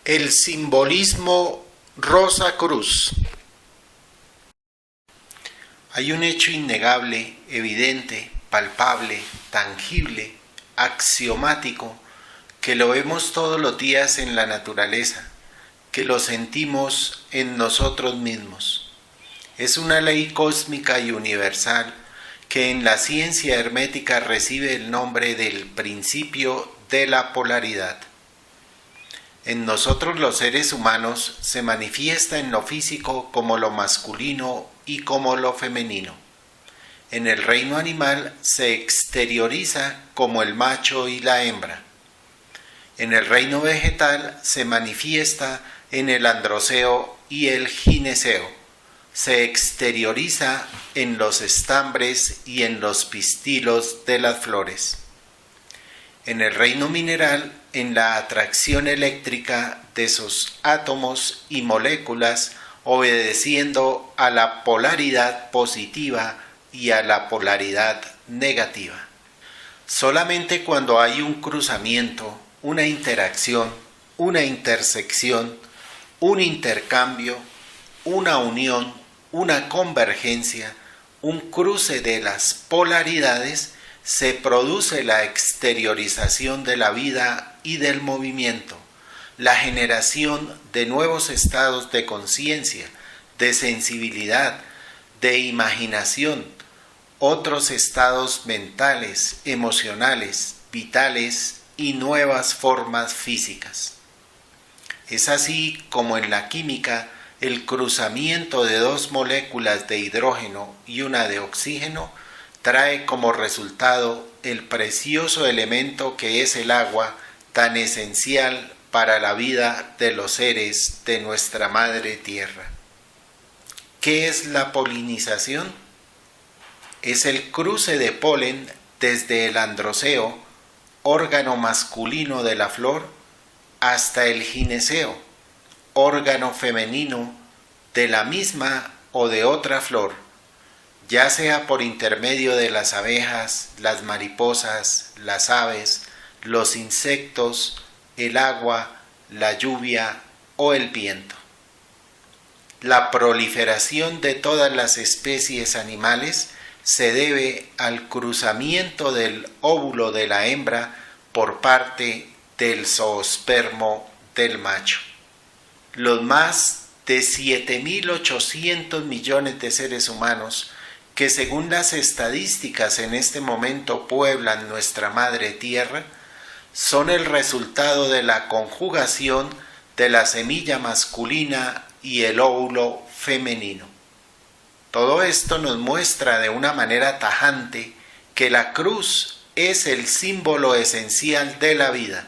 El simbolismo Rosa Cruz. Hay un hecho innegable, evidente, palpable, tangible, axiomático, que lo vemos todos los días en la naturaleza, que lo sentimos en nosotros mismos. Es una ley cósmica y universal que en la ciencia hermética recibe el nombre del principio de la polaridad. En nosotros los seres humanos se manifiesta en lo físico como lo masculino y como lo femenino. En el reino animal se exterioriza como el macho y la hembra. En el reino vegetal se manifiesta en el androceo y el gineceo. Se exterioriza en los estambres y en los pistilos de las flores. En el reino mineral, en la atracción eléctrica de sus átomos y moléculas, obedeciendo a la polaridad positiva y a la polaridad negativa. Solamente cuando hay un cruzamiento, una interacción, una intersección, un intercambio, una unión, una convergencia, un cruce de las polaridades, se produce la exteriorización de la vida y del movimiento, la generación de nuevos estados de conciencia, de sensibilidad, de imaginación, otros estados mentales, emocionales, vitales y nuevas formas físicas. Es así como en la química el cruzamiento de dos moléculas de hidrógeno y una de oxígeno trae como resultado el precioso elemento que es el agua, tan esencial para la vida de los seres de nuestra madre tierra. ¿Qué es la polinización? Es el cruce de polen desde el androceo, órgano masculino de la flor, hasta el gineceo, órgano femenino de la misma o de otra flor, ya sea por intermedio de las abejas, las mariposas, las aves, los insectos, el agua, la lluvia o el viento. La proliferación de todas las especies animales se debe al cruzamiento del óvulo de la hembra por parte del zoospermo del macho. Los más de 7.800 millones de seres humanos que según las estadísticas en este momento pueblan nuestra madre tierra, son el resultado de la conjugación de la semilla masculina y el óvulo femenino. Todo esto nos muestra de una manera tajante que la cruz es el símbolo esencial de la vida,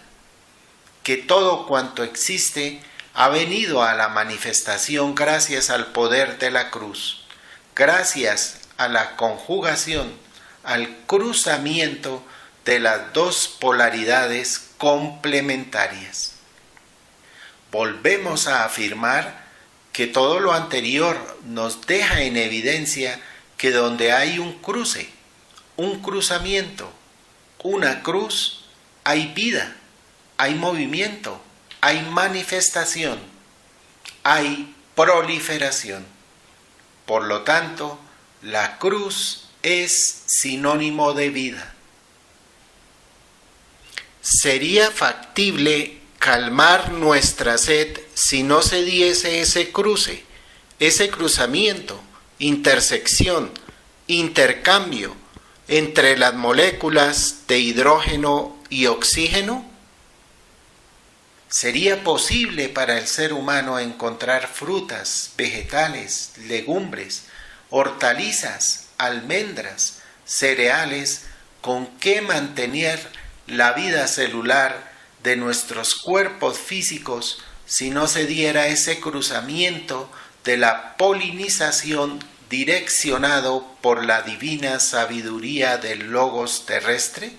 que todo cuanto existe ha venido a la manifestación gracias al poder de la cruz, gracias a la conjugación, al cruzamiento de las dos polaridades complementarias. Volvemos a afirmar que todo lo anterior nos deja en evidencia que donde hay un cruce, un cruzamiento, una cruz, hay vida, hay movimiento, hay manifestación, hay proliferación. Por lo tanto, la cruz es sinónimo de vida. ¿Sería factible calmar nuestra sed si no se diese ese cruce, ese cruzamiento, intersección, intercambio entre las moléculas de hidrógeno y oxígeno? ¿Sería posible para el ser humano encontrar frutas, vegetales, legumbres, hortalizas, almendras, cereales con que mantener la vida celular de nuestros cuerpos físicos si no se diera ese cruzamiento de la polinización direccionado por la divina sabiduría del logos terrestre?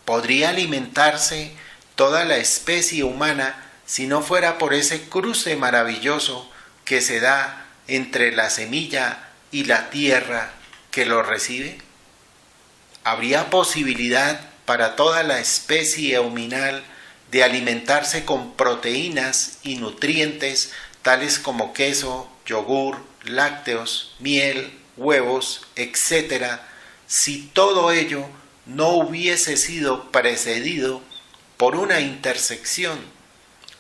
¿Podría alimentarse toda la especie humana si no fuera por ese cruce maravilloso que se da entre la semilla y la tierra que lo recibe? ¿Habría posibilidad para toda la especie huminal de alimentarse con proteínas y nutrientes tales como queso, yogur, lácteos, miel, huevos, etc., si todo ello no hubiese sido precedido por una intersección,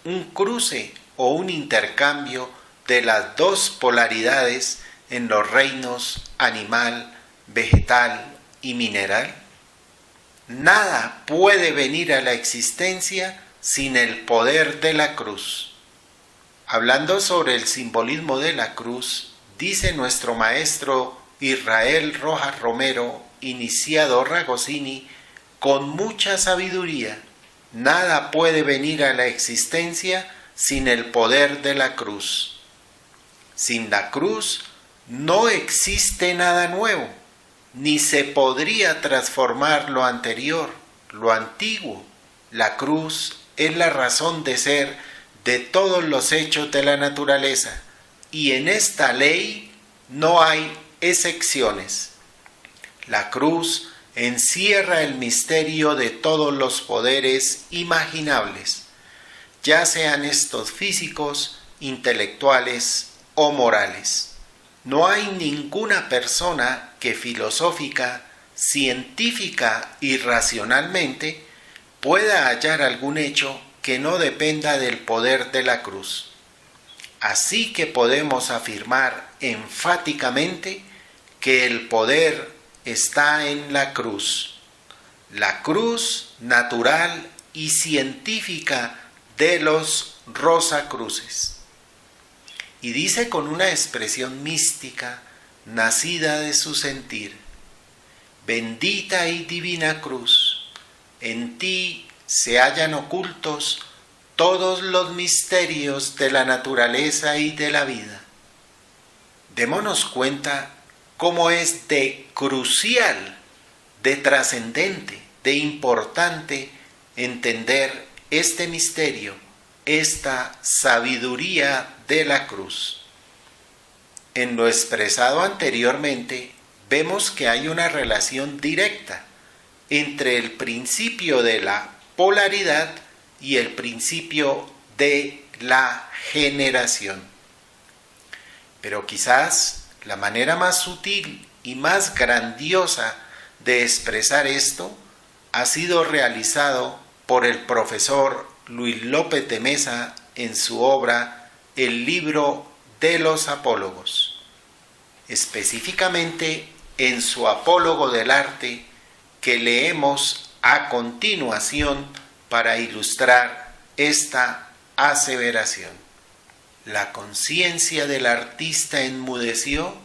un cruce o un intercambio de las dos polaridades en los reinos animal, vegetal y mineral? Nada puede venir a la existencia sin el poder de la cruz. Hablando sobre el simbolismo de la cruz, dice nuestro maestro Israel Rojas Romero, iniciado Ragosini, con mucha sabiduría: nada puede venir a la existencia sin el poder de la cruz. Sin la cruz no existe nada nuevo, ni se podría transformar lo anterior, lo antiguo. La cruz es la razón de ser de todos los hechos de la naturaleza, y en esta ley no hay excepciones. La cruz encierra el misterio de todos los poderes imaginables, ya sean estos físicos, intelectuales o morales. No hay ninguna persona que filosófica, científica y racionalmente pueda hallar algún hecho que no dependa del poder de la cruz. Así que podemos afirmar enfáticamente que el poder está en la cruz natural y científica de los Rosacruces. Y dice con una expresión mística, nacida de su sentir: bendita y divina cruz, en ti se hallan ocultos todos los misterios de la naturaleza y de la vida. Démonos cuenta cómo es de crucial, de trascendente, de importante entender este misterio, esta sabiduría de la cruz. En lo expresado anteriormente, vemos que hay una relación directa entre el principio de la polaridad y el principio de la generación. Pero quizás la manera más sutil y más grandiosa de expresar esto ha sido realizado por el profesor Luis López de Mesa en su obra El libro de los apólogos, específicamente en su apólogo del arte, que leemos a continuación para ilustrar esta aseveración. La conciencia del artista enmudeció,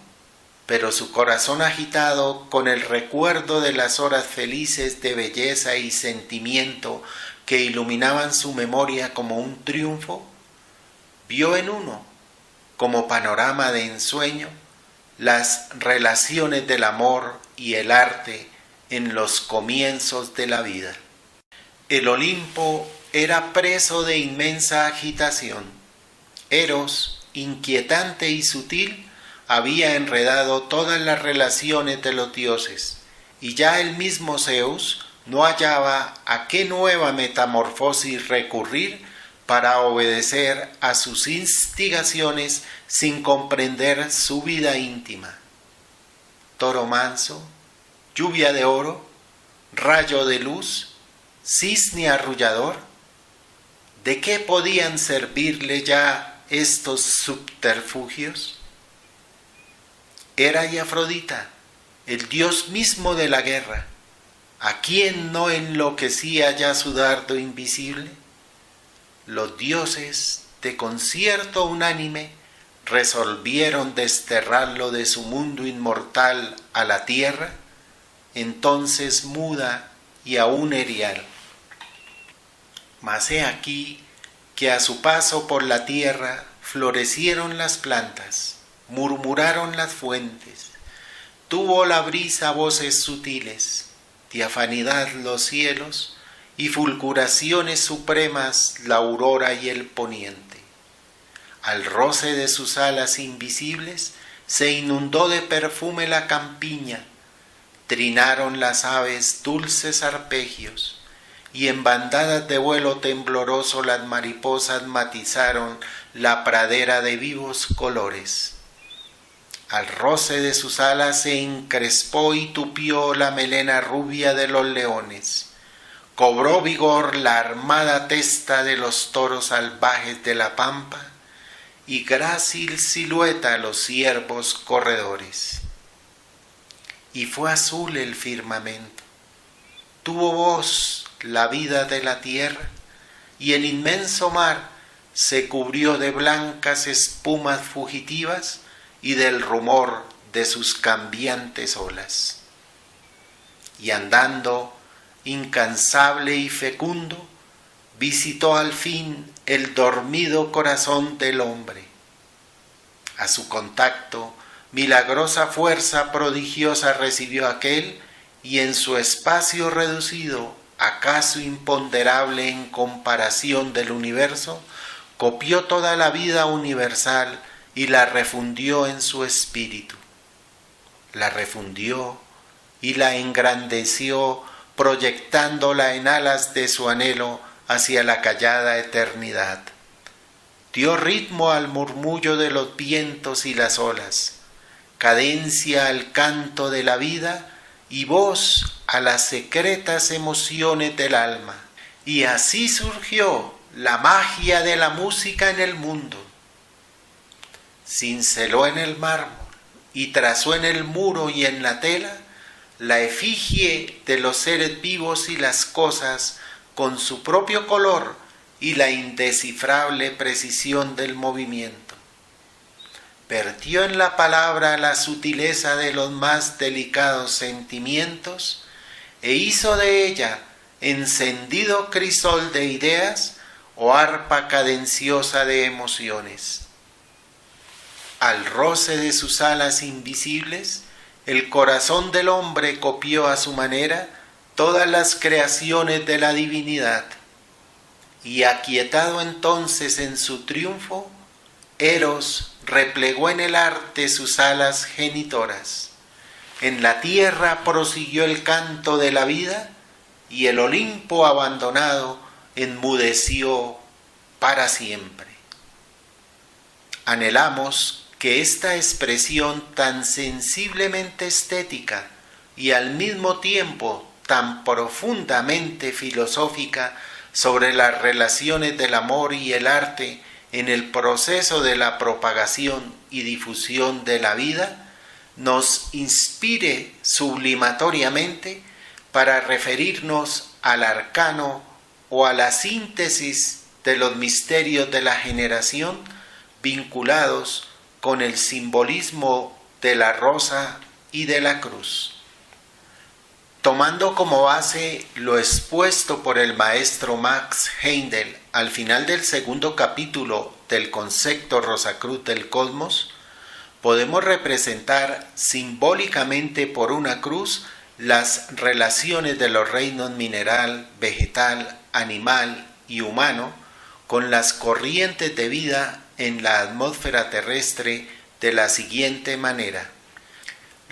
pero su corazón agitado con el recuerdo de las horas felices de belleza y sentimiento que iluminaban su memoria como un triunfo, vio en uno, como panorama de ensueño, las relaciones del amor y el arte en los comienzos de la vida. El Olimpo era preso de inmensa agitación. Eros, inquietante y sutil, había enredado todas las relaciones de los dioses, y ya el mismo Zeus no hallaba a qué nueva metamorfosis recurrir para obedecer a sus instigaciones sin comprender su vida íntima. Toro manso, lluvia de oro, rayo de luz, cisne arrullador, ¿de qué podían servirle ya estos subterfugios? Hera y Afrodita, el dios mismo de la guerra, ¿a quién no enloquecía ya su dardo invisible? Los dioses, de concierto unánime, resolvieron desterrarlo de su mundo inmortal a la tierra, entonces muda y aún erial. Mas he aquí que a su paso por la tierra florecieron las plantas, murmuraron las fuentes, tuvo la brisa voces sutiles, diafanidad los cielos y fulguraciones supremas la aurora y el poniente. Al roce de sus alas invisibles se inundó de perfume la campiña, trinaron las aves dulces arpegios, y en bandadas de vuelo tembloroso las mariposas matizaron la pradera de vivos colores. Al roce de sus alas se encrespó y tupió la melena rubia de los leones. Cobró vigor la armada testa de los toros salvajes de la pampa y grácil silueta los ciervos corredores. Y fue azul el firmamento, tuvo voz la vida de la tierra, y el inmenso mar se cubrió de blancas espumas fugitivas y del rumor de sus cambiantes olas. Y andando, incansable y fecundo, visitó al fin el dormido corazón del hombre. A su contacto, milagrosa fuerza prodigiosa recibió aquel, y en su espacio reducido, acaso imponderable en comparación del universo, copió toda la vida universal y la refundió en su espíritu. La refundió y la engrandeció, proyectándola en alas de su anhelo hacia la callada eternidad. Dio ritmo al murmullo de los vientos y las olas, cadencia al canto de la vida y voz a las secretas emociones del alma. Y así surgió la magia de la música en el mundo. Cinceló en el mármol y trazó en el muro y en la tela la efigie de los seres vivos y las cosas con su propio color y la indescifrable precisión del movimiento. Vertió en la palabra la sutileza de los más delicados sentimientos e hizo de ella encendido crisol de ideas o arpa cadenciosa de emociones. Al roce de sus alas invisibles, el corazón del hombre copió a su manera todas las creaciones de la divinidad, y aquietado entonces en su triunfo, Eros replegó en el arte sus alas genitoras. En la tierra prosiguió el canto de la vida, y el Olimpo abandonado enmudeció para siempre. Anhelamos que esta expresión tan sensiblemente estética y al mismo tiempo tan profundamente filosófica sobre las relaciones del amor y el arte en el proceso de la propagación y difusión de la vida, nos inspire sublimatoriamente para referirnos al arcano o a la síntesis de los misterios de la generación vinculados con el simbolismo de la rosa y de la cruz. Tomando como base lo expuesto por el maestro Max Heindel al final del segundo capítulo del concepto Rosacruz del Cosmos, podemos representar simbólicamente por una cruz las relaciones de los reinos mineral, vegetal, animal y humano con las corrientes de vida en la atmósfera terrestre de la siguiente manera.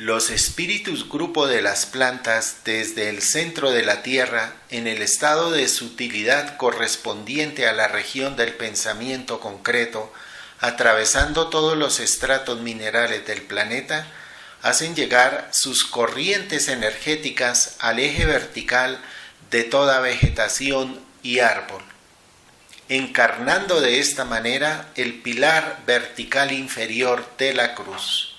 Los espíritus grupo de las plantas desde el centro de la Tierra en el estado de sutilidad correspondiente a la región del pensamiento concreto, atravesando todos los estratos minerales del planeta, hacen llegar sus corrientes energéticas al eje vertical de toda vegetación y árbol, encarnando de esta manera el pilar vertical inferior de la cruz.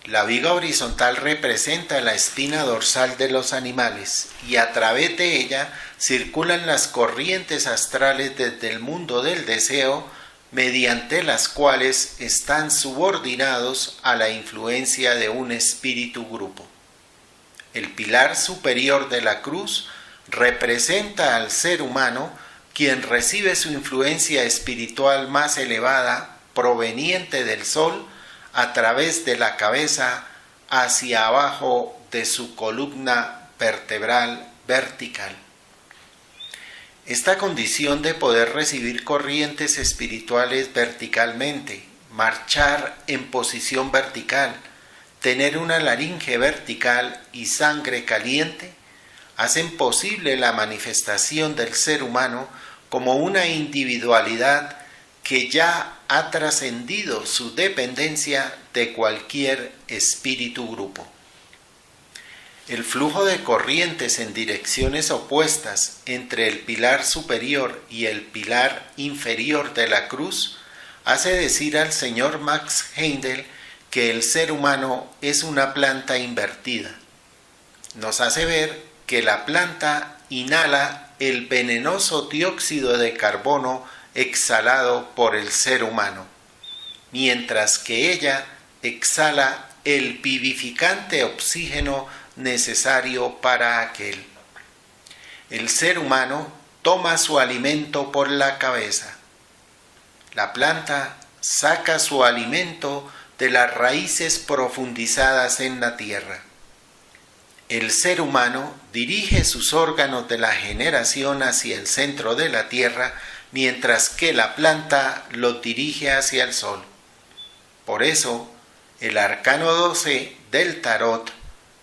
La viga horizontal representa la espina dorsal de los animales y a través de ella circulan las corrientes astrales desde el mundo del deseo, mediante las cuales están subordinados a la influencia de un espíritu grupo. El pilar superior de la cruz representa al ser humano, quien recibe su influencia espiritual más elevada proveniente del sol a través de la cabeza hacia abajo de su columna vertebral vertical. Esta condición de poder recibir corrientes espirituales verticalmente, marchar en posición vertical, tener una laringe vertical y sangre caliente, hacen posible la manifestación del ser humano como una individualidad que ya ha trascendido su dependencia de cualquier espíritu-grupo. El flujo de corrientes en direcciones opuestas entre el pilar superior y el pilar inferior de la cruz hace decir al señor Max Heindel que el ser humano es una planta invertida. Nos hace ver que la planta inhala el venenoso dióxido de carbono exhalado por el ser humano, mientras que ella exhala el vivificante oxígeno necesario para aquel. El ser humano toma su alimento por la cabeza. La planta saca su alimento de las raíces profundizadas en la tierra. El ser humano dirige sus órganos de la generación hacia el centro de la tierra, mientras que la planta los dirige hacia el sol. Por eso, el arcano 12 del tarot,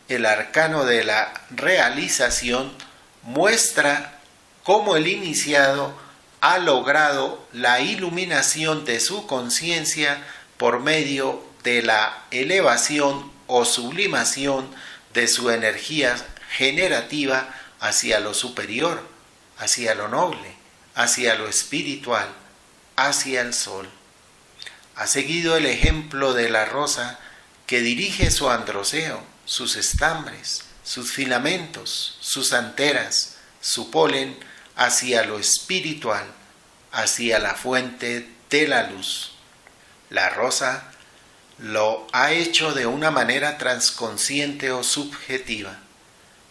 el arcano de la realización, muestra cómo el iniciado ha logrado la iluminación de su conciencia por medio de la elevación o sublimación de su energía generativa hacia lo superior, hacia lo noble, hacia lo espiritual, hacia el sol. Ha seguido el ejemplo de la rosa que dirige su androceo, sus estambres, sus filamentos, sus anteras, su polen hacia lo espiritual, hacia la fuente de la luz. La rosa lo ha hecho de una manera transconsciente o subjetiva.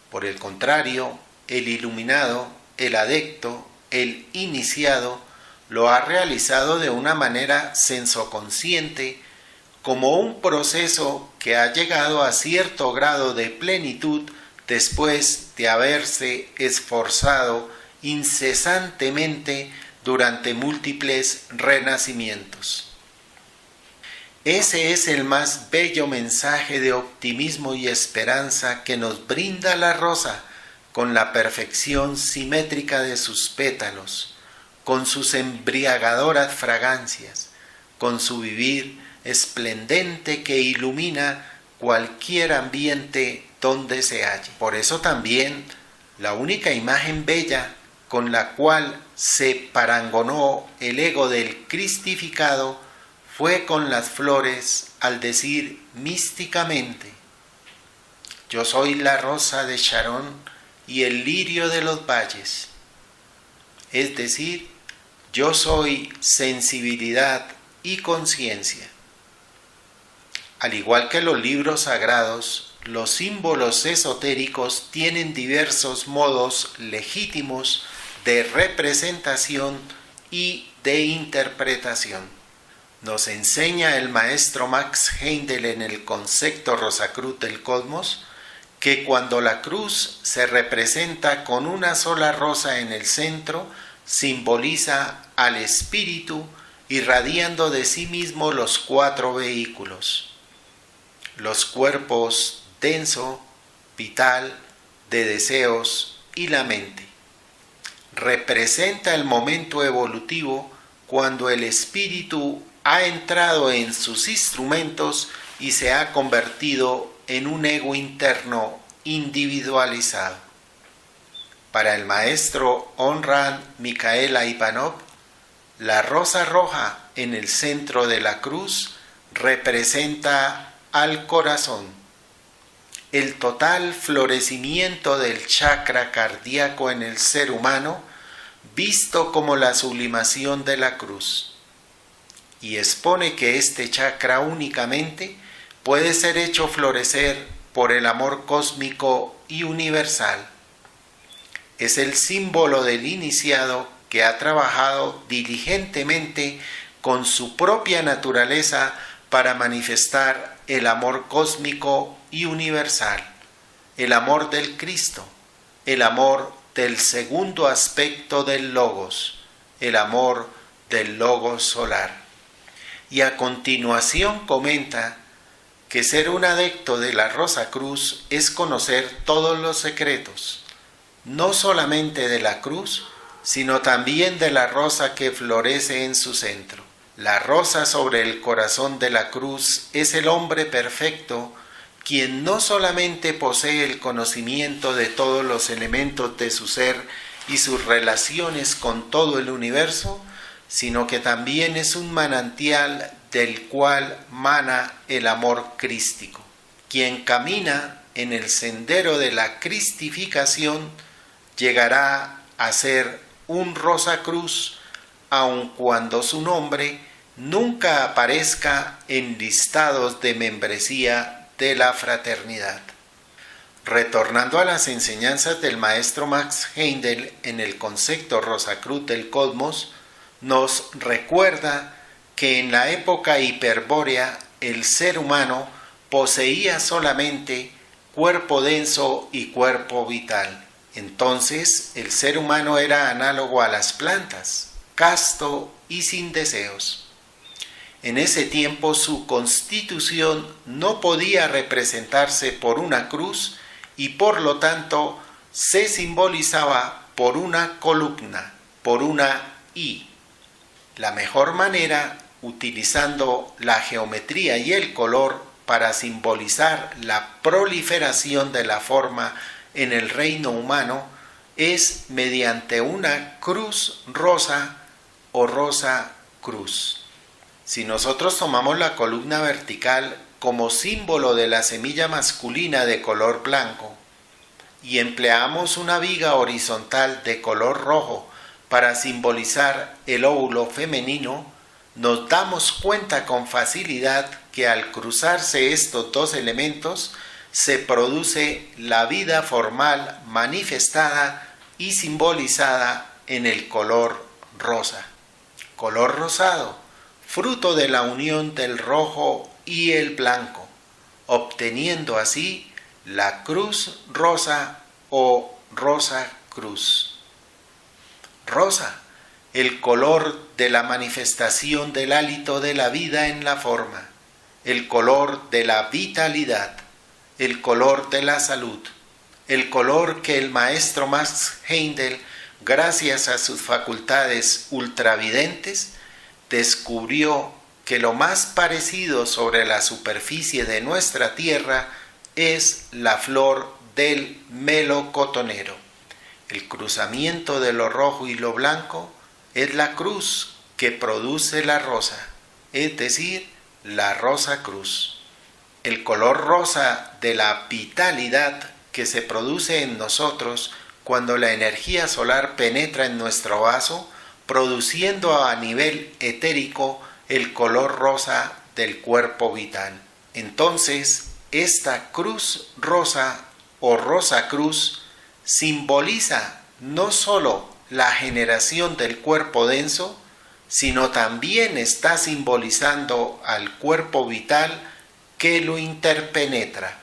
Por el contrario, el iluminado, el adepto, el iniciado, lo ha realizado de una manera sensoconsciente, como un proceso que ha llegado a cierto grado de plenitud después de haberse esforzado incesantemente durante múltiples renacimientos. Ese es el más bello mensaje de optimismo y esperanza que nos brinda la rosa, con la perfección simétrica de sus pétalos, con sus embriagadoras fragancias, con su vivir esplendente que ilumina cualquier ambiente donde se halle. Por eso también la única imagen bella con la cual se parangonó el ego del cristificado fue con las flores al decir místicamente: yo soy la rosa de Sharon y el lirio de los valles. Es decir, yo soy sensibilidad y conciencia. Al igual que los libros sagrados, los símbolos esotéricos tienen diversos modos legítimos de representación y de interpretación. Nos enseña el maestro Max Heindel en el concepto Rosacruz del Cosmos que cuando la cruz se representa con una sola rosa en el centro, simboliza al espíritu irradiando de sí mismo los 4 vehículos: los cuerpos denso, vital, de deseos y la mente. Representa el momento evolutivo cuando el espíritu ha entrado en sus instrumentos y se ha convertido en un ego interno individualizado. Para el maestro Onran Mikhail Ivanov, la rosa roja en el centro de la cruz representa al corazón, el total florecimiento del chakra cardíaco en el ser humano, visto como la sublimación de la cruz, y expone que este chakra únicamente puede ser hecho florecer por el amor cósmico y universal. Es el símbolo del iniciado que ha trabajado diligentemente con su propia naturaleza para manifestar el amor cósmico y universal, el amor del Cristo, el amor del segundo aspecto del Logos, el amor del Logos solar. Y a continuación comenta que ser un adepto de la Rosa Cruz es conocer todos los secretos, no solamente de la cruz, sino también de la rosa que florece en su centro. La rosa sobre el corazón de la cruz es el hombre perfecto, quien no solamente posee el conocimiento de todos los elementos de su ser y sus relaciones con todo el universo, sino que también es un manantial del cual mana el amor crístico. Quien camina en el sendero de la cristificación llegará a ser un Rosacruz, aun cuando su nombre nunca aparezca en listados de membresía de la fraternidad. Retornando a las enseñanzas del maestro Max Heindel en el concepto Rosacruz del cosmos, nos recuerda que en la época hiperbórea el ser humano poseía solamente cuerpo denso y cuerpo vital. Entonces el ser humano era análogo a las plantas, casto y sin deseos. En ese tiempo su constitución no podía representarse por una cruz y por lo tanto se simbolizaba por una columna, por una I. La mejor manera, utilizando la geometría y el color para simbolizar la proliferación de la forma en el reino humano, es mediante una cruz rosa o rosa cruz. Si nosotros tomamos la columna vertical como símbolo de la semilla masculina de color blanco y empleamos una viga horizontal de color rojo para simbolizar el óvulo femenino, nos damos cuenta con facilidad que al cruzarse estos dos elementos se produce la vida formal manifestada y simbolizada en el color rosa. Color rosado, fruto de la unión del rojo y el blanco, obteniendo así la cruz rosa o rosa cruz. Rosa, el color de la manifestación del hálito de la vida en la forma, el color de la vitalidad, el color de la salud, el color que el maestro Max Heindel, gracias a sus facultades ultravidentes, descubrió que lo más parecido sobre la superficie de nuestra tierra es la flor del melocotonero. El cruzamiento de lo rojo y lo blanco es la cruz que produce la rosa, es decir, la rosa cruz. El color rosa de la vitalidad que se produce en nosotros cuando la energía solar penetra en nuestro vaso, produciendo a nivel etérico el color rosa del cuerpo vital. Entonces, esta cruz rosa o rosa cruz simboliza no sólo la generación del cuerpo denso, sino también está simbolizando al cuerpo vital que lo interpenetra.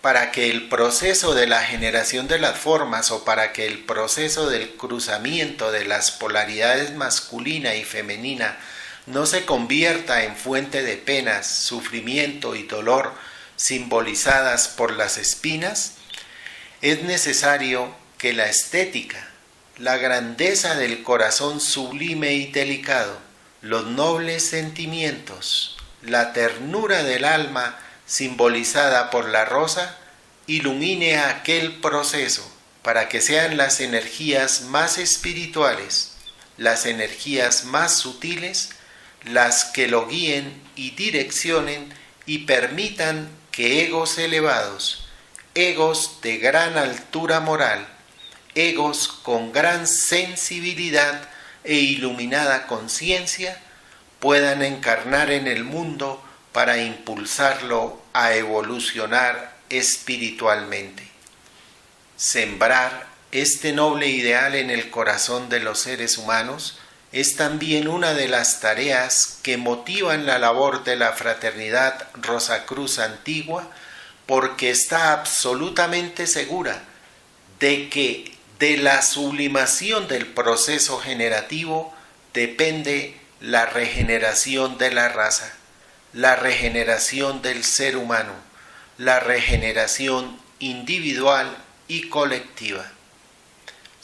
Para que el proceso de la generación de las formas o para que el proceso del cruzamiento de las polaridades masculina y femenina no se convierta en fuente de penas, sufrimiento y dolor simbolizadas por las espinas, es necesario que la estética, la grandeza del corazón sublime y delicado, los nobles sentimientos, la ternura del alma simbolizada por la rosa, ilumine aquel proceso para que sean las energías más espirituales, las energías más sutiles, las que lo guíen y direccionen y permitan que egos elevados, egos de gran altura moral, egos con gran sensibilidad e iluminada conciencia puedan encarnar en el mundo para impulsarlo a evolucionar espiritualmente. Sembrar este noble ideal en el corazón de los seres humanos es también una de las tareas que motivan la labor de la Fraternidad Rosacruz Antigua, porque está absolutamente segura de que de la sublimación del proceso generativo depende la regeneración de la raza, la regeneración del ser humano, la regeneración individual y colectiva.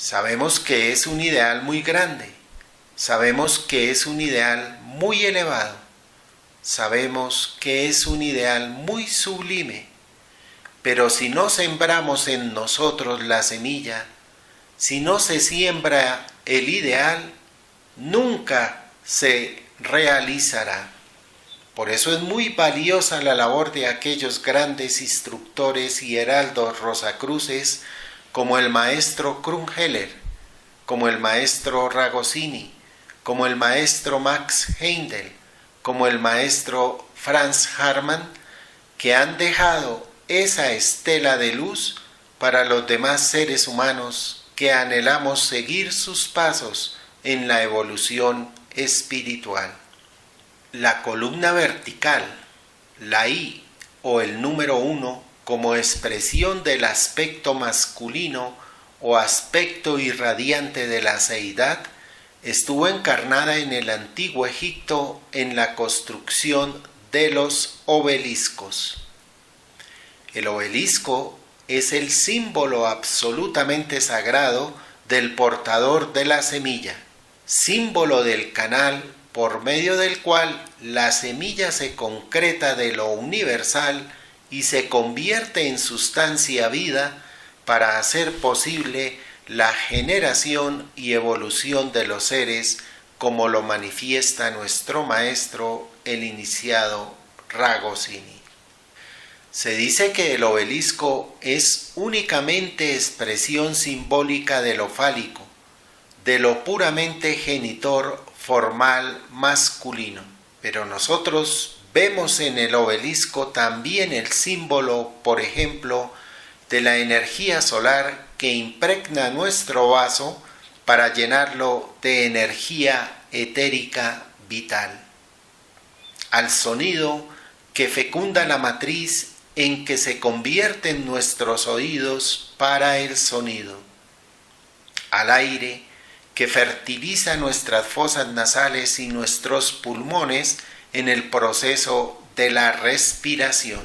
Sabemos que es un ideal muy grande, sabemos que es un ideal muy elevado, sabemos que es un ideal muy sublime, pero si no sembramos en nosotros la semilla, si no se siembra el ideal, nunca se realizará. Por eso es muy valiosa la labor de aquellos grandes instructores y heraldos rosacruces como el maestro Krumheller, como el maestro Ragosini, como el maestro Max Heindel, como el maestro Franz Hartmann, que han dejado esa estela de luz para los demás seres humanos que anhelamos seguir sus pasos en la evolución espiritual. La columna vertical, la I o el número 1, como expresión del aspecto masculino o aspecto irradiante de la seidad, estuvo encarnada en el antiguo Egipto en la construcción de los obeliscos. El obelisco es el símbolo absolutamente sagrado del portador de la semilla, símbolo del canal por medio del cual la semilla se concreta de lo universal y se convierte en sustancia vida para hacer posible la generación y evolución de los seres, como lo manifiesta nuestro maestro, el iniciado Ragosini. Se dice que el obelisco es únicamente expresión simbólica de lo fálico, de lo puramente genitor formal masculino. Pero nosotros vemos en el obelisco también el símbolo, por ejemplo, de la energía solar que impregna nuestro vaso para llenarlo de energía etérica vital. Al sonido que fecunda la matriz en que se convierten nuestros oídos para el sonido. Al aire que fertiliza nuestras fosas nasales y nuestros pulmones en el proceso de la respiración.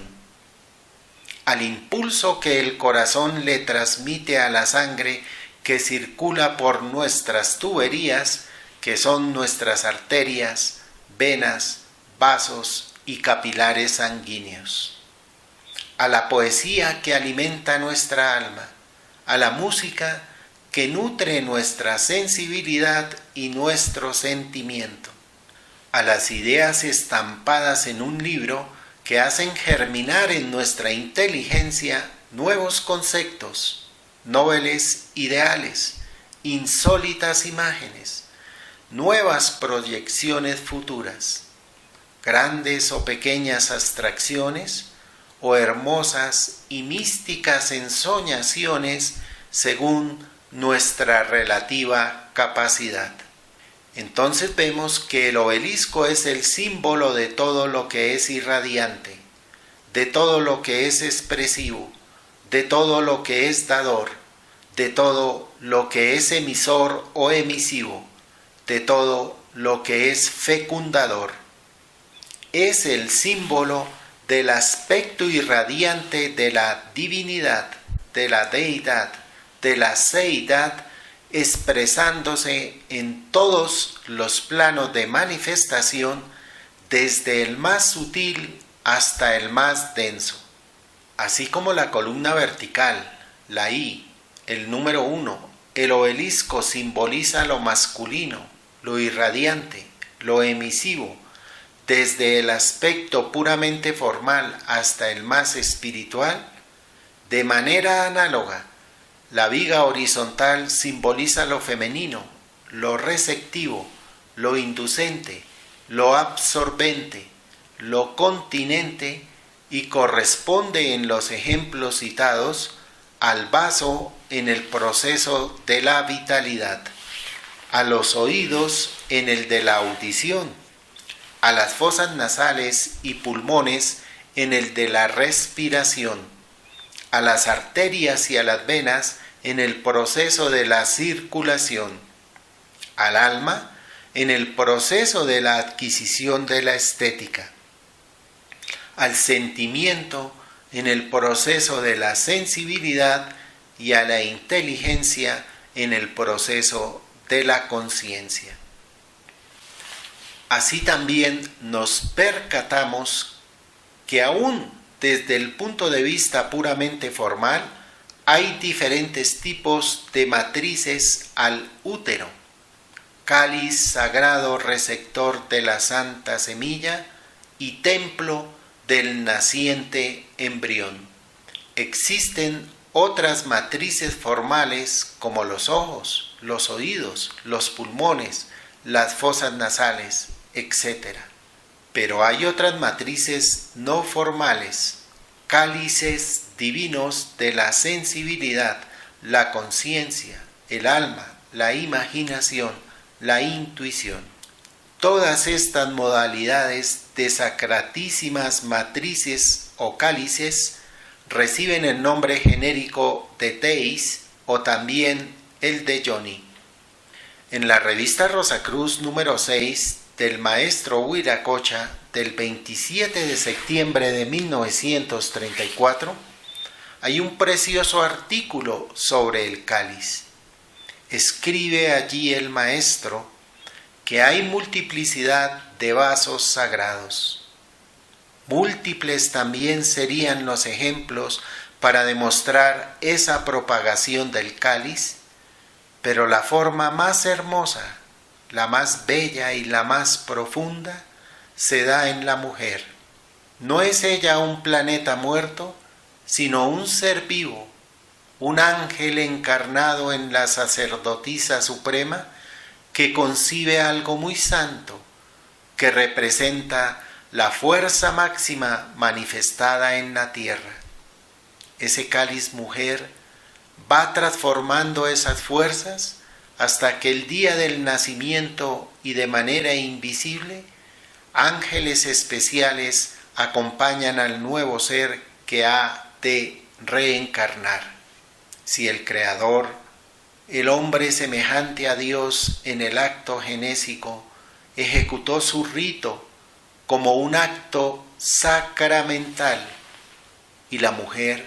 Al impulso que el corazón le transmite a la sangre que circula por nuestras tuberías, que son nuestras arterias, venas, vasos y capilares sanguíneos. A la poesía que alimenta nuestra alma, a la música que nutre nuestra sensibilidad y nuestro sentimiento, a las ideas estampadas en un libro que hacen germinar en nuestra inteligencia nuevos conceptos, nobles ideales, insólitas imágenes, nuevas proyecciones futuras, grandes o pequeñas abstracciones, o hermosas y místicas ensoñaciones según nuestra relativa capacidad. Entonces vemos que el obelisco es el símbolo de todo lo que es irradiante, de todo lo que es expresivo, de todo lo que es dador, de todo lo que es emisor o emisivo, de todo lo que es fecundador. Es el símbolo del aspecto irradiante de la divinidad, de la deidad, de la seidad, expresándose en todos los planos de manifestación, desde el más sutil hasta el más denso. Así como la columna vertical, la I, el número 1, el obelisco simboliza lo masculino, lo irradiante, lo emisivo, desde el aspecto puramente formal hasta el más espiritual, de manera análoga, la viga horizontal simboliza lo femenino, lo receptivo, lo inducente, lo absorbente, lo continente y corresponde en los ejemplos citados al vaso en el proceso de la vitalidad, a los oídos en el de la audición, a las fosas nasales y pulmones en el de la respiración, a las arterias y a las venas en el proceso de la circulación, al alma en el proceso de la adquisición de la estética, al sentimiento en el proceso de la sensibilidad y a la inteligencia en el proceso de la conciencia. Así también nos percatamos que aún desde el punto de vista puramente formal, hay diferentes tipos de matrices al útero: cáliz sagrado receptor de la santa semilla y templo del naciente embrión. Existen otras matrices formales como los ojos, los oídos, los pulmones, las fosas nasales, etc. Pero hay otras matrices no formales, cálices divinos de la sensibilidad, la conciencia, el alma, la imaginación, la intuición. Todas estas modalidades de sacratísimas matrices o cálices reciben el nombre genérico de Teis o también el de Yoni. En la revista Rosacruz número 6 del maestro Wiracocha del 27 de septiembre de 1934 hay un precioso artículo sobre el cáliz. Escribe allí el maestro que hay multiplicidad de vasos sagrados. Múltiples también serían los ejemplos para demostrar esa propagación del cáliz, pero la forma más hermosa, la más bella y la más profunda se da en la mujer. No es ella un planeta muerto, sino un ser vivo, un ángel encarnado en la sacerdotisa suprema que concibe algo muy santo, que representa la fuerza máxima manifestada en la tierra. Ese cáliz mujer va transformando esas fuerzas hasta que el día del nacimiento y de manera invisible, ángeles especiales acompañan al nuevo ser que ha de reencarnar. Si el Creador, el hombre semejante a Dios en el acto genésico, ejecutó su rito como un acto sacramental, y la mujer,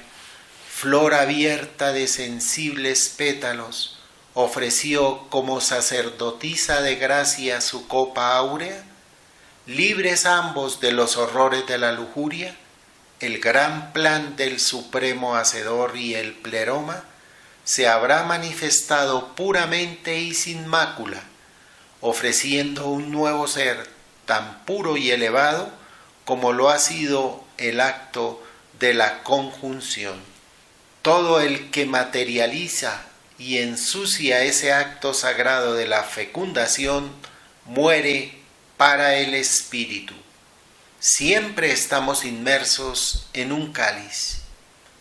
flor abierta de sensibles pétalos, ofreció como sacerdotisa de gracia su copa áurea, libres ambos de los horrores de la lujuria, el gran plan del supremo hacedor y el pleroma se habrá manifestado puramente y sin mácula, ofreciendo un nuevo ser tan puro y elevado como lo ha sido el acto de la conjunción. Todo el que materializa y ensucia ese acto sagrado de la fecundación muere para el espíritu. Siempre estamos inmersos en un cáliz,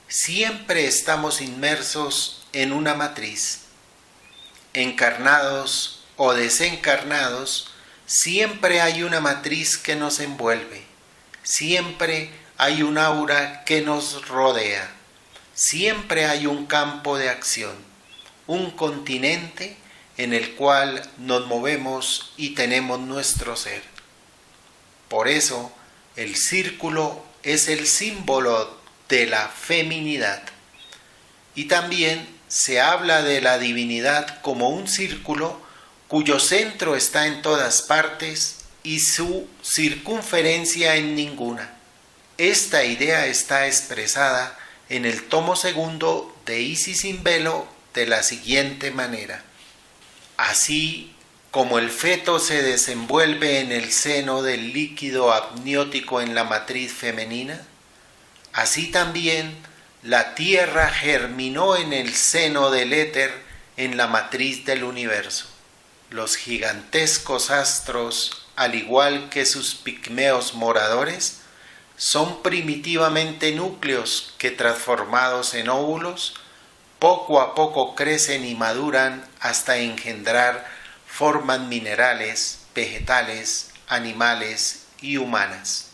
siempre estamos inmersos en una matriz. Encarnados o desencarnados, siempre hay una matriz que nos envuelve, siempre hay un aura que nos rodea, siempre hay un campo de acción, un continente en el cual nos movemos y tenemos nuestro ser. Por eso, el círculo es el símbolo de la feminidad. Y también se habla de la divinidad como un círculo cuyo centro está en todas partes y su circunferencia en ninguna. Esta idea está expresada en el tomo segundo de Isis sin velo de la siguiente manera: así como el feto se desenvuelve en el seno del líquido amniótico en la matriz femenina, así también la tierra germinó en el seno del éter en la matriz del universo. Los gigantescos astros, al igual que sus pigmeos moradores, son primitivamente núcleos que, transformados en óvulos, poco a poco crecen y maduran hasta engendrar formas minerales, vegetales, animales y humanas.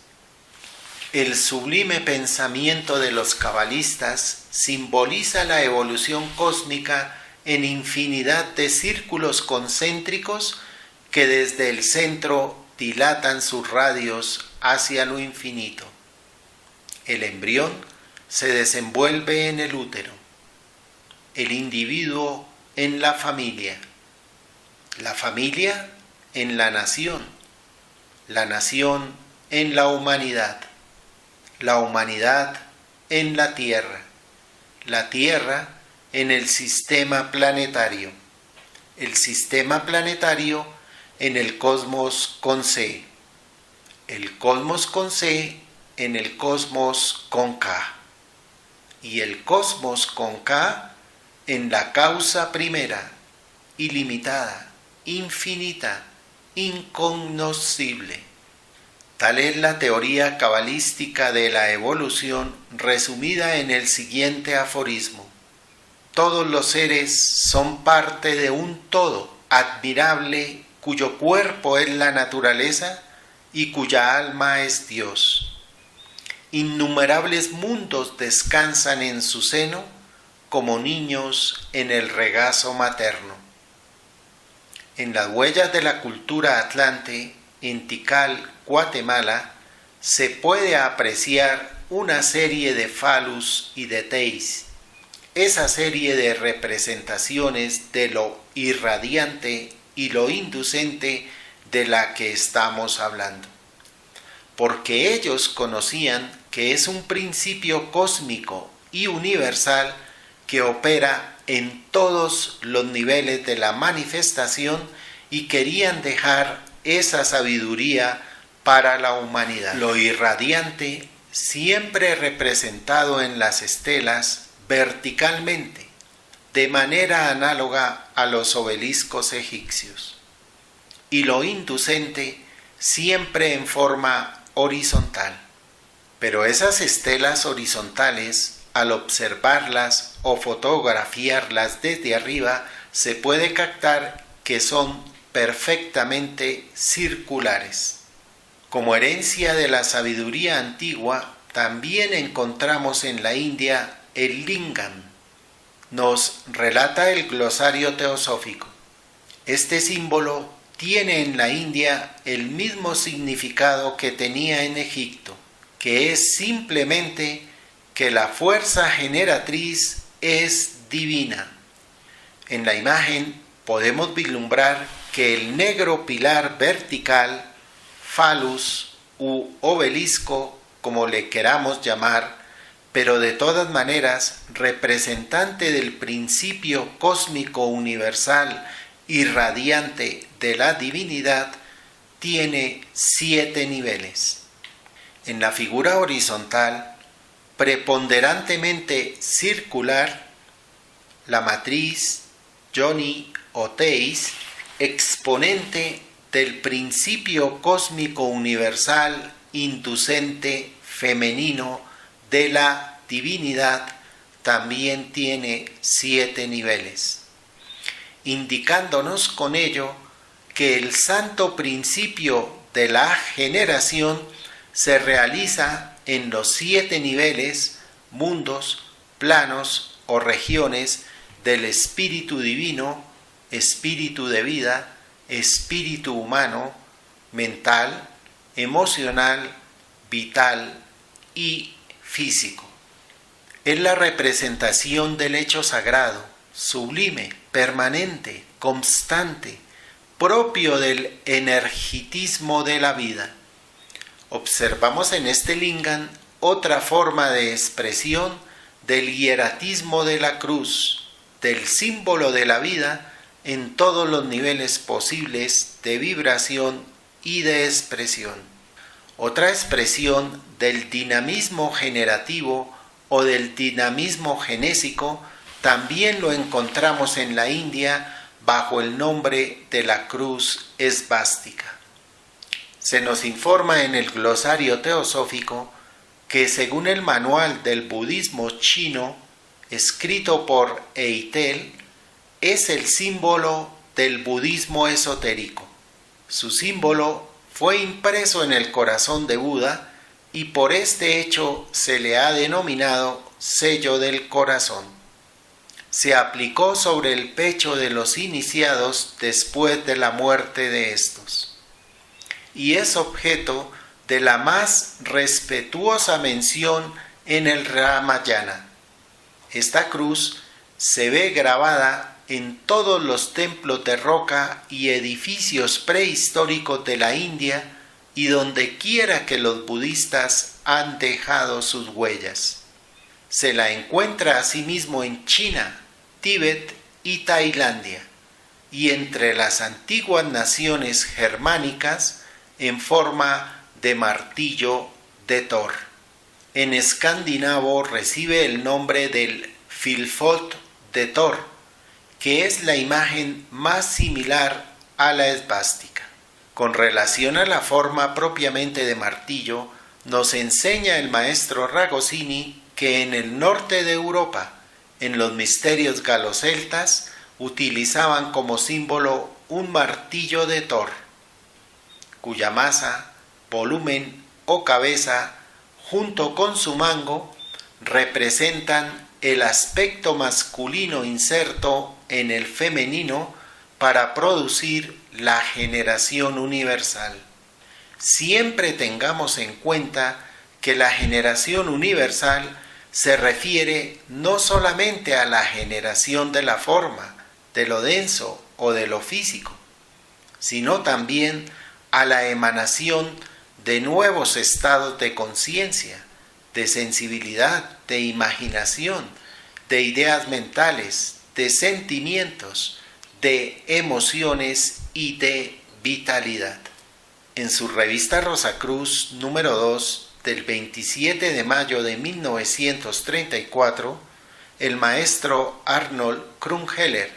El sublime pensamiento de los cabalistas simboliza la evolución cósmica en infinidad de círculos concéntricos que desde el centro dilatan sus radios hacia lo infinito. El embrión se desenvuelve en el útero. El individuo en la familia en la nación en la humanidad en la tierra en el sistema planetario en el cosmos con C, el cosmos con C en el cosmos con K, y el cosmos con K en la causa primera, ilimitada, infinita, incognoscible. Tal es la teoría cabalística de la evolución resumida en el siguiente aforismo: todos los seres son parte de un todo admirable cuyo cuerpo es la naturaleza y cuya alma es Dios. Innumerables mundos descansan en su seno como niños en el regazo materno. En las huellas de la cultura atlante, en Tikal, Guatemala, se puede apreciar una serie de falus y de teis, esa serie de representaciones de lo irradiante y lo inducente de la que estamos hablando, porque ellos conocían que es un principio cósmico y universal que opera en todos los niveles de la manifestación y querían dejar esa sabiduría para la humanidad. Lo irradiante, siempre representado en las estelas verticalmente, de manera análoga a los obeliscos egipcios, y lo inducente siempre en forma horizontal. Pero esas estelas horizontales, al observarlas o fotografiarlas desde arriba, se puede captar que son perfectamente circulares. Como herencia de la sabiduría antigua, también encontramos en la India el lingam. Nos relata el glosario teosófico. Este símbolo tiene en la India el mismo significado que tenía en Egipto, que es simplemente que la fuerza generatriz es divina. En la imagen podemos vislumbrar que el negro pilar vertical, falus u obelisco, como le queramos llamar, pero de todas maneras representante del principio cósmico universal y radiante de la divinidad, tiene 7 niveles. En la figura horizontal, preponderantemente circular, la matriz, yoni o teis, exponente del principio cósmico universal inducente femenino de la divinidad, también tiene 7 niveles, indicándonos con ello que el santo principio de la generación se realiza en los 7 niveles, mundos, planos o regiones del espíritu divino, espíritu de vida, espíritu humano, mental, emocional, vital y físico. Es la representación del hecho sagrado, sublime, permanente, constante, propio del energetismo de la vida. Observamos en este lingam otra forma de expresión del hieratismo de la cruz, del símbolo de la vida en todos los niveles posibles de vibración y de expresión. Otra expresión del dinamismo generativo o del dinamismo genésico también lo encontramos en la India bajo el nombre de la cruz esvástica. Se nos informa en el glosario teosófico que según el manual del budismo chino, escrito por Eitel, es el símbolo del budismo esotérico. Su símbolo fue impreso en el corazón de Buda y por este hecho se le ha denominado sello del corazón. Se aplicó sobre el pecho de los iniciados después de la muerte de estos, y es objeto de la más respetuosa mención en el Ramayana. Esta cruz se ve grabada en todos los templos de roca y edificios prehistóricos de la India y donde quiera que los budistas han dejado sus huellas. Se la encuentra asimismo en China, Tíbet y Tailandia, y entre las antiguas naciones germánicas en forma de martillo de Thor. En escandinavo recibe el nombre del Filfot de Thor, que es la imagen más similar a la esvástica. Con relación a la forma propiamente de martillo, nos enseña el maestro Ragosini que en el norte de Europa, en los misterios galoceltas, utilizaban como símbolo un martillo de Thor, cuya masa, volumen o cabeza, junto con su mango, representan el aspecto masculino inserto en el femenino para producir la generación universal. Siempre tengamos en cuenta que la generación universal se refiere no solamente a la generación de la forma, de lo denso o de lo físico, sino también a la emanación de nuevos estados de conciencia, de sensibilidad, de imaginación, de ideas mentales, de sentimientos, de emociones y de vitalidad. En su revista Rosacruz número 2 del 27 de mayo de 1934, el maestro Arnold Krumheller,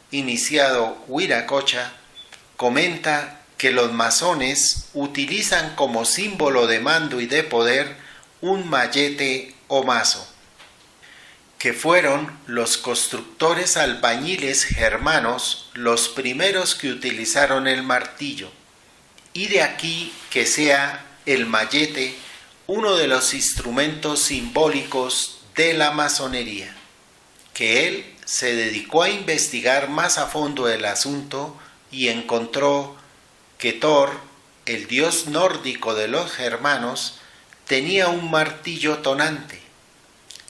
iniciado Wiracocha, comenta que los masones utilizan como símbolo de mando y de poder un mayete o mazo, que fueron los constructores albañiles germanos los primeros que utilizaron el martillo, y de aquí que sea el mayete uno de los instrumentos simbólicos de la masonería, que él se dedicó a investigar más a fondo el asunto y encontró que Thor, el dios nórdico de los germanos, tenía un martillo tonante.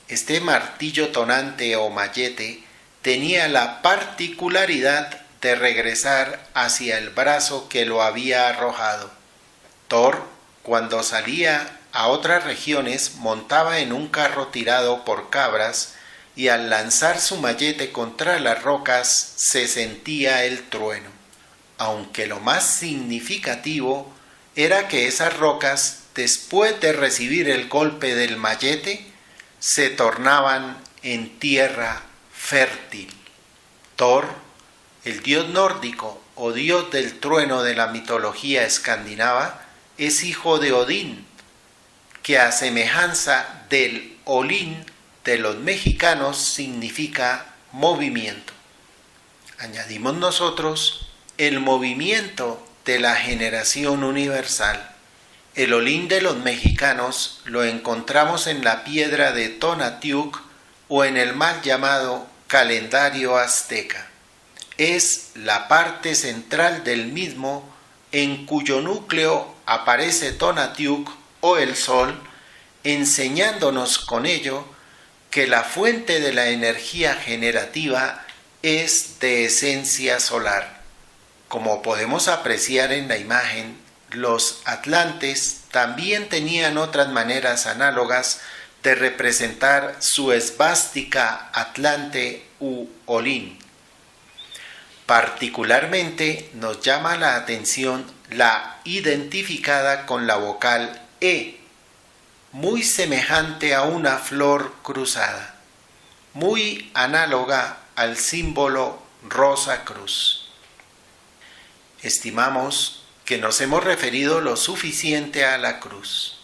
Este martillo tonante o mayete tenía la particularidad de regresar hacia el brazo que lo había arrojado. Thor, cuando salía a otras regiones, montaba en un carro tirado por cabras y al lanzar su mayete contra las rocas se sentía el trueno, aunque lo más significativo era que esas rocas, después de recibir el golpe del mayete, se tornaban en tierra fértil. Thor, el dios nórdico o dios del trueno de la mitología escandinava, es hijo de Odín, que a semejanza del Olín de los mexicanos significa movimiento. Añadimos nosotros el movimiento de la generación universal. El Olín de los mexicanos lo encontramos en la piedra de Tonatiuh o en el mal llamado calendario azteca. Es la parte central del mismo en cuyo núcleo aparece Tonatiuh o el sol, enseñándonos con ello que la fuente de la energía generativa es de esencia solar. Como podemos apreciar en la imagen, los atlantes también tenían otras maneras análogas de representar su esvástica atlante u Olín. Particularmente nos llama la atención la identificada con la vocal E, muy semejante a una flor cruzada, muy análoga al símbolo rosa cruz. Estimamos que nos hemos referido lo suficiente a la cruz.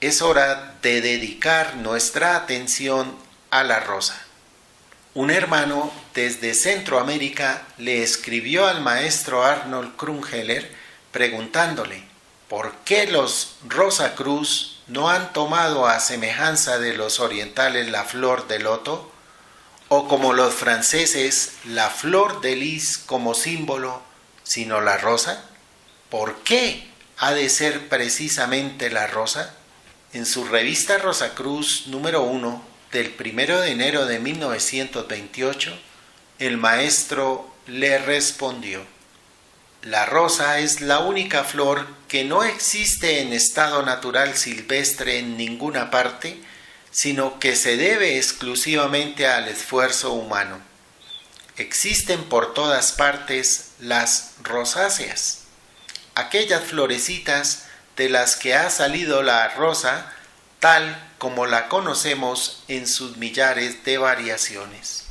Es hora de dedicar nuestra atención a la rosa. Un hermano desde Centroamérica le escribió al maestro Arnold Krumheller preguntándole por qué los Rosacruz no han tomado a semejanza de los orientales la flor de loto, o como los franceses la flor de lis como símbolo, sino la rosa. ¿Por qué ha de ser precisamente la rosa? En su revista Rosacruz número 1 del 1 de enero de 1928, El maestro le respondió: la rosa es la única flor que no existe en estado natural silvestre en ninguna parte, sino que se debe exclusivamente al esfuerzo humano. Existen por todas partes las rosáceas, aquellas florecitas de las que ha salido la rosa, tal como la conocemos en sus millares de variaciones.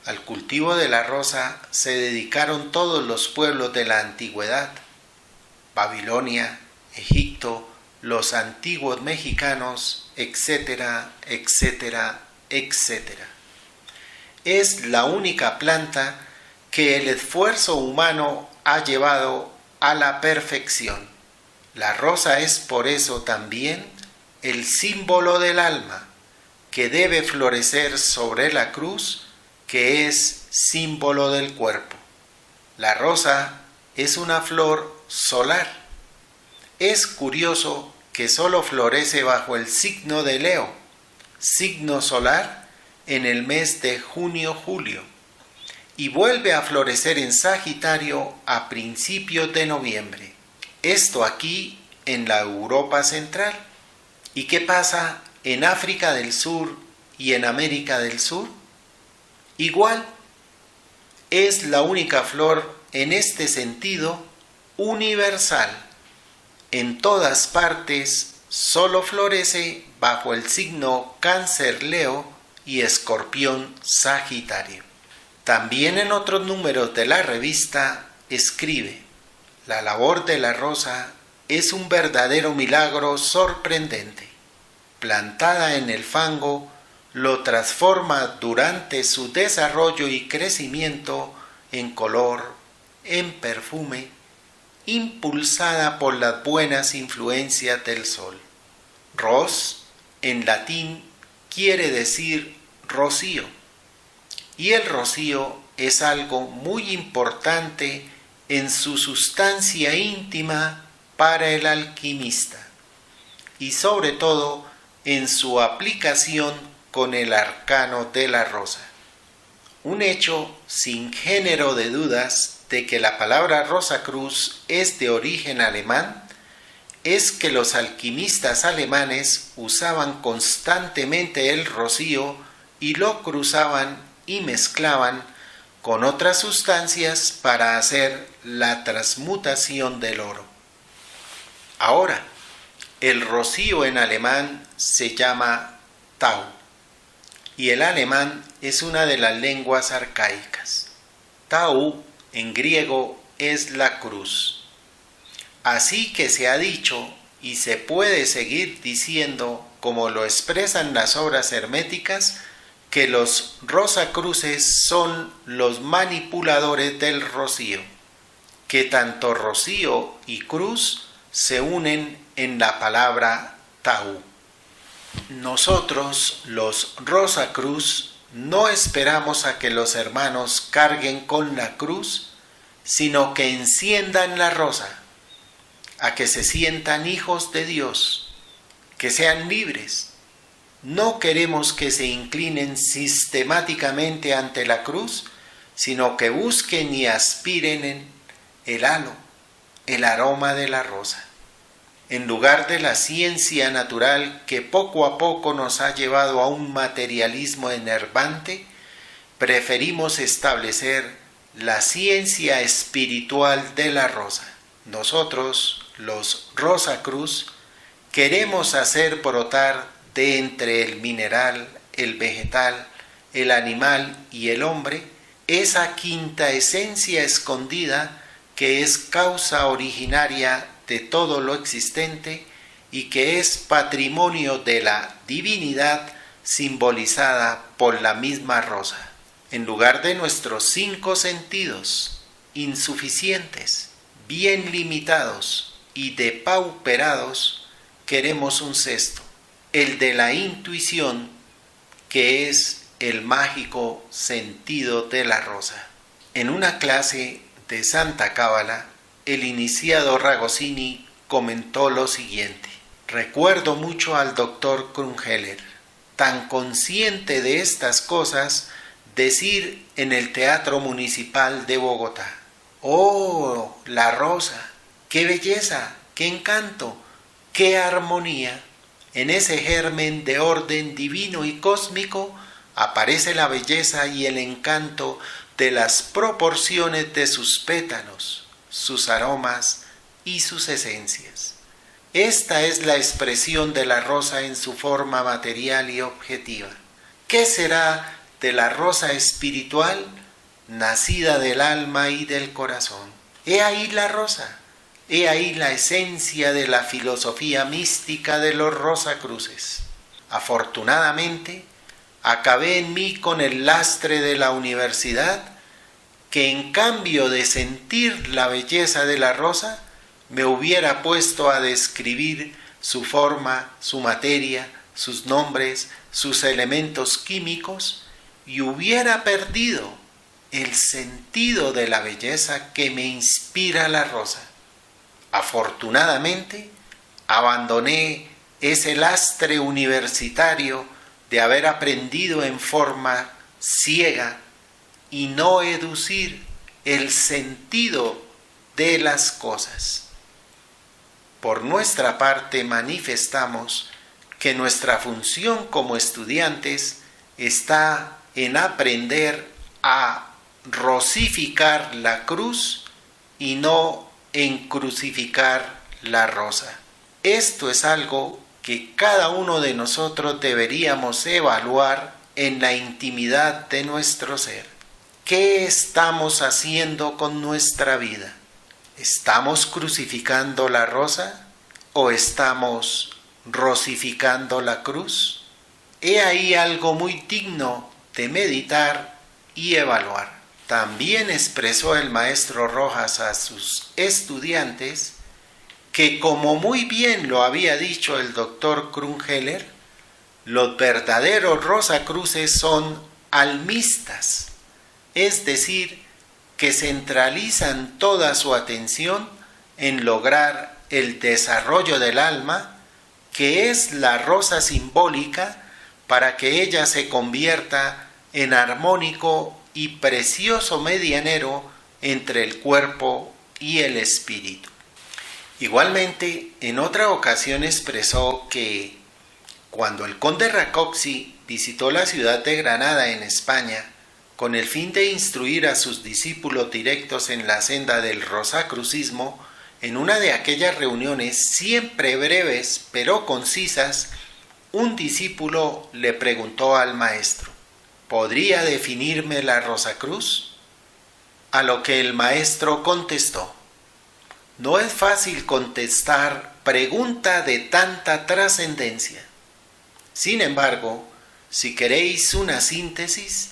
Al cultivo de la rosa se dedicaron todos los pueblos de la antigüedad: Babilonia, Egipto, los antiguos mexicanos, etcétera, etcétera, etcétera. Es la única planta que el esfuerzo humano ha llevado a la perfección. La rosa es por eso también el símbolo del alma, que debe florecer sobre la cruz, que es símbolo del cuerpo. La rosa es una flor solar. Es curioso que solo florece bajo el signo de Leo, signo solar, en el mes de junio-julio, y vuelve a florecer en Sagitario a principios de noviembre. Esto aquí en la Europa central. ¿Y qué pasa en África del Sur y en América del Sur? Igual, es la única flor en este sentido universal. En todas partes solo florece bajo el signo Cáncer-Leo y Escorpión-Sagitario. También en otros números de la revista escribe: la labor de la rosa es un verdadero milagro sorprendente. Plantada en el fango, lo transforma durante su desarrollo y crecimiento en color, en perfume, impulsada por las buenas influencias del sol. Ros, en latín, quiere decir rocío, y el rocío es algo muy importante en su sustancia íntima para el alquimista, y sobre todo en su aplicación con el arcano de la rosa. Un hecho sin género de dudas de que la palabra Rosacruz es de origen alemán es que los alquimistas alemanes usaban constantemente el rocío y lo cruzaban y mezclaban con otras sustancias para hacer la transmutación del oro. Ahora, el rocío en alemán se llama Tau, y el alemán es una de las lenguas arcaicas. Tau en griego es la cruz. Así que se ha dicho y se puede seguir diciendo, como lo expresan las obras herméticas, que los rosacruces son los manipuladores del rocío, que tanto rocío y cruz se unen en la palabra Tau. Nosotros, los Rosacruz, no esperamos a que los hermanos carguen con la cruz, sino que enciendan la rosa, a que se sientan hijos de Dios, que sean libres. No queremos que se inclinen sistemáticamente ante la cruz, sino que busquen y aspiren en el halo, el aroma de la rosa. En lugar de la ciencia natural que poco a poco nos ha llevado a un materialismo enervante, preferimos establecer la ciencia espiritual de la rosa. Nosotros, los Rosacruz, queremos hacer brotar de entre el mineral, el vegetal, el animal y el hombre esa quinta esencia escondida que es causa originaria de todo lo existente y que es patrimonio de la divinidad simbolizada por la misma rosa. En lugar de nuestros 5 sentidos insuficientes, bien limitados y depauperados, queremos un sexto, el de la intuición, que es el mágico sentido de la rosa. En una clase de Santa Cábala, el iniciado Ragosini comentó lo siguiente: recuerdo mucho al doctor Krumheller, tan consciente de estas cosas decir en el Teatro Municipal de Bogotá: ¡oh, la rosa! ¡Qué belleza! ¡Qué encanto! ¡Qué armonía! En ese germen de orden divino y cósmico aparece la belleza y el encanto de las proporciones de sus pétalos, sus aromas y sus esencias. Esta es la expresión de la rosa en su forma material y objetiva. ¿Qué será de la rosa espiritual, nacida del alma y del corazón? He ahí la rosa, he ahí la esencia de la filosofía mística de los Rosacruces. Afortunadamente, acabé en mí con el lastre de la universidad, que en cambio de sentir la belleza de la rosa, me hubiera puesto a describir su forma, su materia, sus nombres, sus elementos químicos, y hubiera perdido el sentido de la belleza que me inspira la rosa. Afortunadamente, abandoné ese lastre universitario de haber aprendido en forma ciega y no educir el sentido de las cosas. Por nuestra parte, manifestamos que nuestra función como estudiantes está en aprender a rosificar la cruz y no en crucificar la rosa. Esto es algo que cada uno de nosotros deberíamos evaluar en la intimidad de nuestro ser. ¿Qué estamos haciendo con nuestra vida? ¿Estamos crucificando la rosa o estamos rosificando la cruz? He ahí algo muy digno de meditar y evaluar. También expresó el maestro Rojas a sus estudiantes que, como muy bien lo había dicho el doctor Krumheller, los verdaderos Rosacruces son almistas, es decir, que centralizan toda su atención en lograr el desarrollo del alma, que es la rosa simbólica, para que ella se convierta en armónico y precioso medianero entre el cuerpo y el espíritu. Igualmente, en otra ocasión expresó que cuando el conde Rákóczi visitó la ciudad de Granada en España con el fin de instruir a sus discípulos directos en la senda del rosacrucismo, en una de aquellas reuniones siempre breves pero concisas, un discípulo le preguntó al maestro: ¿podría definirme la Rosacruz? A lo que el maestro contestó: no es fácil contestar pregunta de tanta trascendencia. Sin embargo, si queréis una síntesis,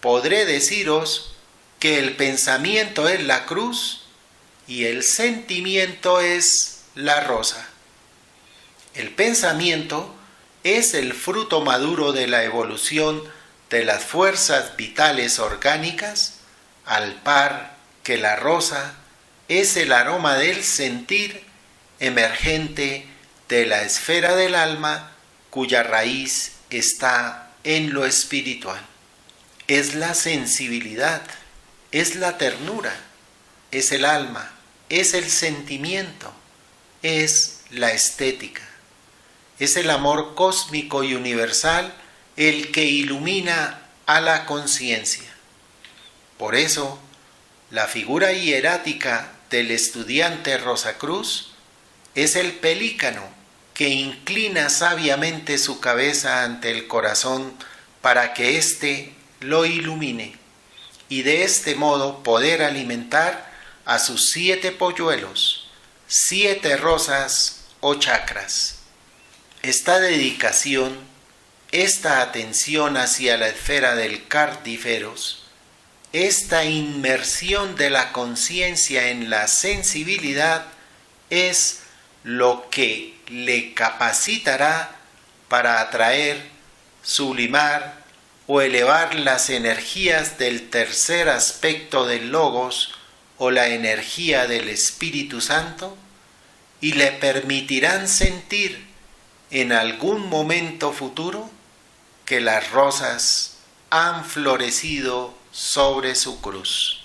podré deciros que el pensamiento es la cruz y el sentimiento es la rosa. El pensamiento es el fruto maduro de la evolución de las fuerzas vitales orgánicas, al par que la rosa es el aroma del sentir emergente de la esfera del alma, cuya raíz está en lo espiritual. Es la sensibilidad, es la ternura, es el alma, es el sentimiento, es la estética, es el amor cósmico y universal el que ilumina a la conciencia. Por eso, la figura hierática del estudiante Rosacruz es el pelícano que inclina sabiamente su cabeza ante el corazón para que éste lo ilumine y de este modo poder alimentar a sus 7 polluelos, 7 rosas o chakras. Esta dedicación, esta atención hacia la esfera del cardíferos, esta inmersión de la conciencia en la sensibilidad es lo que le capacitará para atraer, sublimar o elevar las energías del tercer aspecto del Logos o la energía del Espíritu Santo, y le permitirán sentir en algún momento futuro que las rosas han florecido sobre su cruz.